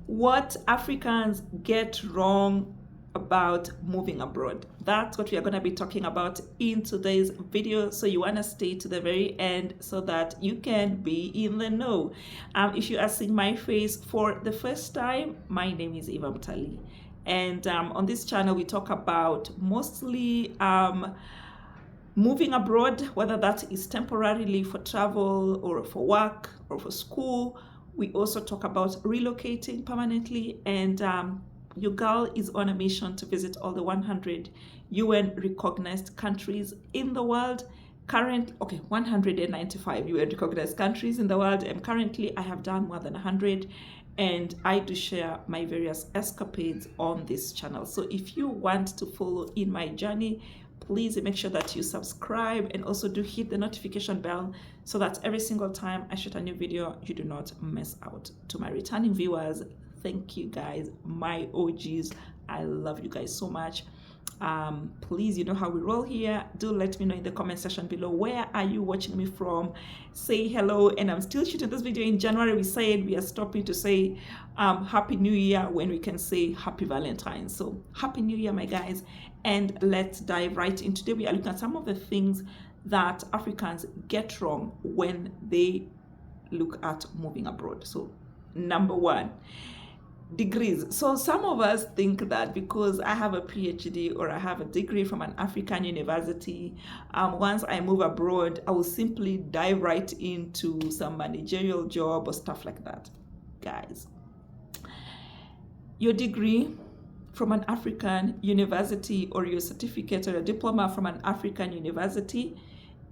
what Africans get wrong about moving abroad. That's what we are going to be talking about in today's video, so you want to stay to the very end so that you can be in the know. If you are seeing my face for the first time, my name is Eva Mutali, and on this channel we talk about mostly moving abroad, whether that is temporarily for travel or for work or for school. We also talk about relocating permanently, and your girl is on a mission to visit all the 100 UN recognized countries in the world. 195 UN recognized countries in the world, and currently I have done more than 100, and I do share my various escapades on this channel. So if you want to follow in my journey, please make sure that you subscribe and also do hit the notification bell so that every single time I shoot a new video, you do not miss out. To my returning viewers, thank you guys, my OGs. I love you guys so much. Please, you know how we roll here. Do let me know in the comment section below, where are you watching me from? Say hello. And I'm still shooting this video in January. We said we are stopping to say Happy New Year when we can say Happy Valentine's. So Happy New Year, my guys. And let's dive right in. Today we are looking at some of the things that Africans get wrong when they look at moving abroad. So number one, degrees. So some of us think that because I have a PhD or I have a degree from an African university, once I move abroad, I will simply dive right into some managerial job or stuff like that. Guys, your degree from an African university or your certificate or a diploma from an African university,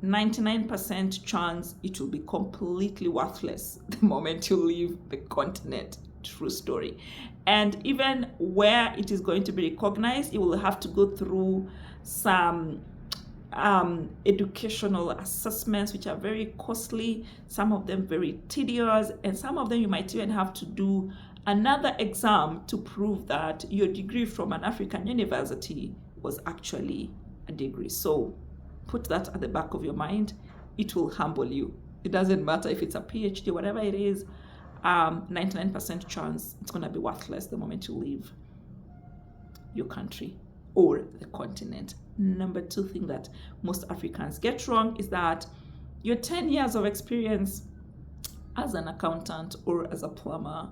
99% chance it will be completely worthless the moment you leave the continent. True story. And even where it is going to be recognized, you will have to go through some educational assessments, which are very costly, some of them very tedious, and some of them you might even have to do another exam to prove that your degree from an African university was actually a degree. So put that at the back of your mind. It will humble you. It doesn't matter if it's a PhD, whatever it is, 99% chance it's going to be worthless the moment you leave your country or the continent. Number two thing that most Africans get wrong is that your 10 years of experience as an accountant or as a plumber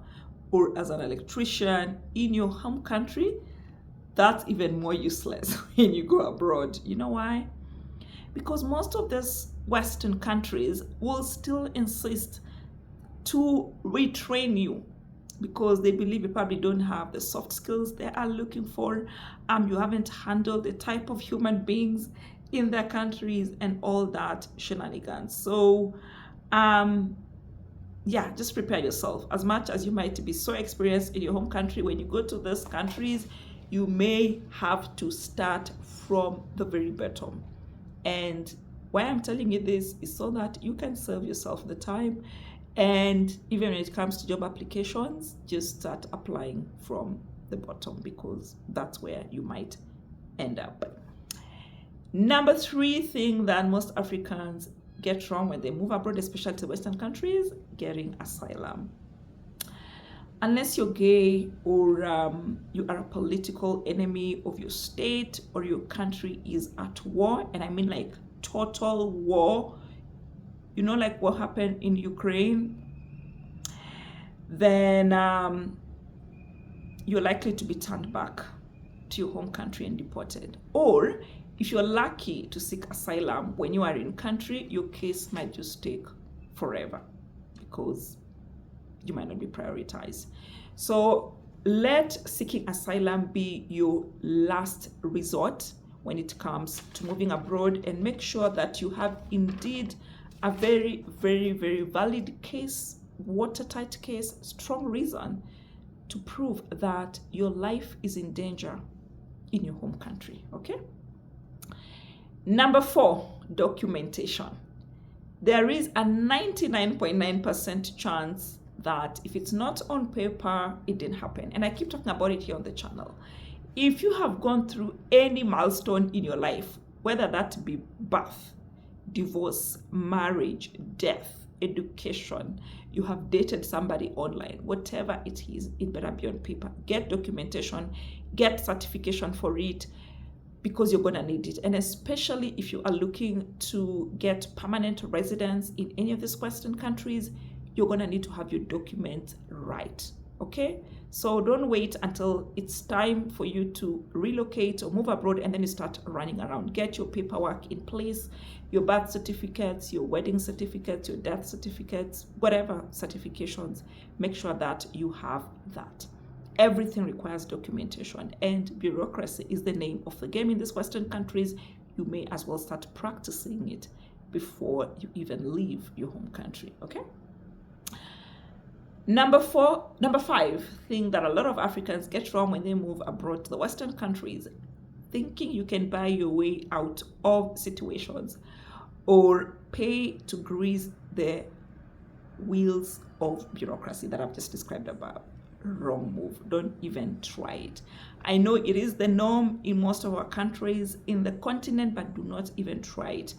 or as an electrician in your home country, that's even more useless when you go abroad. You know why? Because most of these Western countries will still insist to retrain you because they believe you probably don't have the soft skills they are looking for. You haven't handled the type of human beings in their countries and all that shenanigans. So yeah, just prepare yourself. As much as you might be so experienced in your home country, when you go to those countries, you may have to start from the very bottom. And why I'm telling you this is so that you can save yourself the time. And even when it comes to job applications, just start applying from the bottom, because that's where you might end up. Number three thing that most Africans get wrong when they move abroad, especially to Western countries, getting asylum. Unless you're gay or you are a political enemy of your state or your country is at war, and I mean like total war, you know, like what happened in Ukraine, then you're likely to be turned back to your home country and deported. Or if you're lucky to seek asylum when you are in country, your case might just take forever because you might not be prioritized. So let seeking asylum be your last resort when it comes to moving abroad, and make sure that you have indeed a very, very, very valid case, watertight case, strong reason to prove that your life is in danger in your home country, okay? Number four, documentation. There is a 99.9% chance that if it's not on paper, it didn't happen. And I keep talking about it here on the channel. If you have gone through any milestone in your life, whether that be birth, divorce, marriage, death, education, you have dated somebody online, whatever it is, it better be on paper. Get documentation, get certification for it, because you're going to need it. And especially if you are looking to get permanent residence in any of these Western countries, you're going to need to have your documents right. Okay, so don't wait until it's time for you to relocate or move abroad and then you start running around. Get your paperwork in place, your birth certificates, your wedding certificates, your death certificates, whatever certifications. Make sure that you have that. Everything requires documentation, and bureaucracy is the name of the game in these Western countries. You may as well start practicing it before you even leave your home country. Okay. Number 5 thing that a lot of Africans get wrong when they move abroad to the Western countries: thinking you can buy your way out of situations or pay to grease the wheels of bureaucracy that I've just described above. Wrong move. Don't even try it. I know it is the norm in most of our countries in the continent, but do not even try it.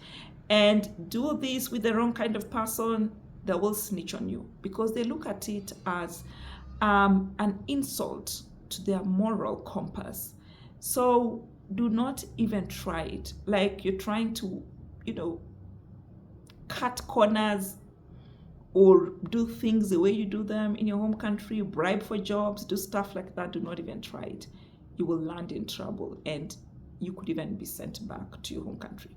And do this with the wrong kind of person, they will snitch on you, because they look at it as an insult to their moral compass. So do not even try it. Like you're trying to, cut corners or do things the way you do them in your home country, bribe for jobs, do stuff like that. Do not even try it. You will land in trouble and you could even be sent back to your home country.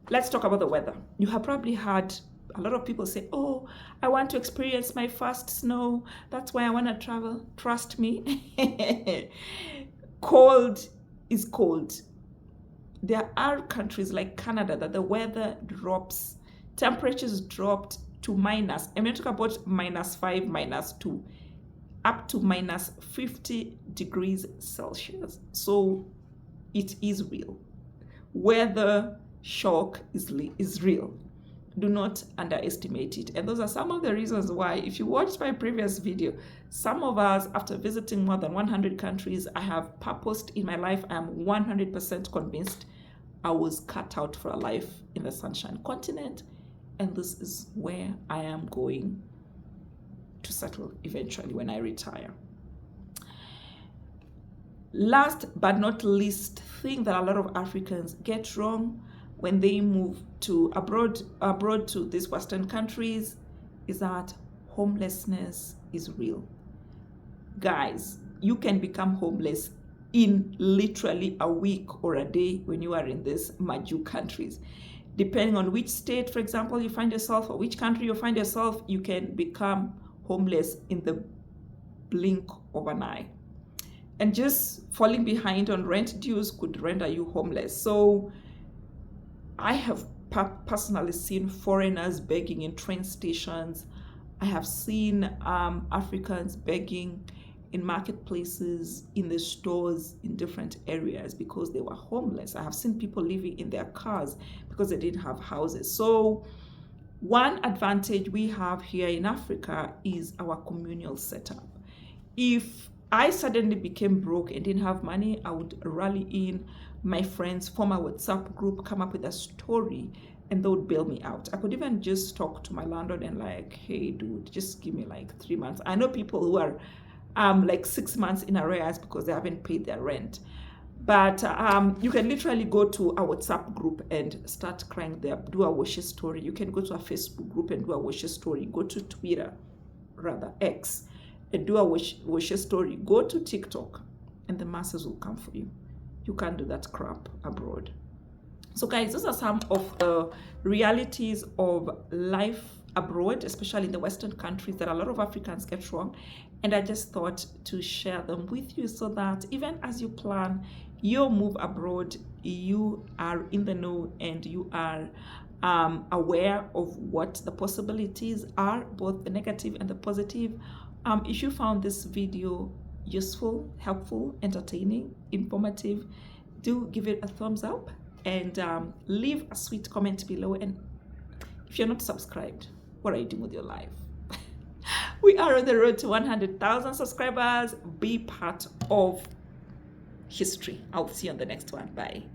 Let's talk about the weather. You have probably heard a lot of people say, oh, I want to experience my first snow. That's why I want to travel. Trust me. Cold is cold. There are countries like Canada that the weather drops, temperatures dropped to minus, I'm not talking about -5, -2, up to -50 degrees Celsius. So it is real. Weather shock is real. Do not underestimate it. And those are some of the reasons why, if you watched my previous video, some of us, after visiting more than 100 countries, I have purposed in my life, I'm 100% convinced I was cut out for a life in the Sunshine Continent. And this is where I am going to settle eventually when I retire. Last but not least thing that a lot of Africans get wrong when they move to abroad to these Western countries is that homelessness is real. Guys, you can become homeless in literally a week or a day when you are in these Maju countries. Depending on which state, for example, you find yourself, or which country you find yourself, you can become homeless in the blink of an eye. And just falling behind on rent dues could render you homeless. So I have personally seen foreigners begging in train stations. I have seen Africans begging in marketplaces, in the stores, in different areas because they were homeless. I have seen people living in their cars because they didn't have houses. So one advantage we have here in Africa is our communal setup. If I suddenly became broke and didn't have money, I would rally in my friends, form a WhatsApp group, come up with a story, and they would bail me out. I could even just talk to my landlord and like, hey dude, just give me like 3 months. I know people who are like 6 months in arrears because they haven't paid their rent. But you can literally go to a WhatsApp group and start crying there, do a Woshie story. You can go to a Facebook group and do a Woshie story. Go to Twitter, rather X, and do a Woshie story. Go to TikTok and the masses will come for you. You can't do that crap abroad. So guys, those are some of the realities of life abroad, especially in the Western countries, that a lot of Africans get wrong. And I just thought to share them with you so that even as you plan your move abroad, you are in the know and you are aware of what the possibilities are, both the negative and the positive. If you found this video useful, helpful, entertaining, informative, do give it a thumbs up and leave a sweet comment below. And if you're not subscribed, what are you doing with your life? We are on the road to 100,000 subscribers. Be part of history. I'll see you on the next one. Bye.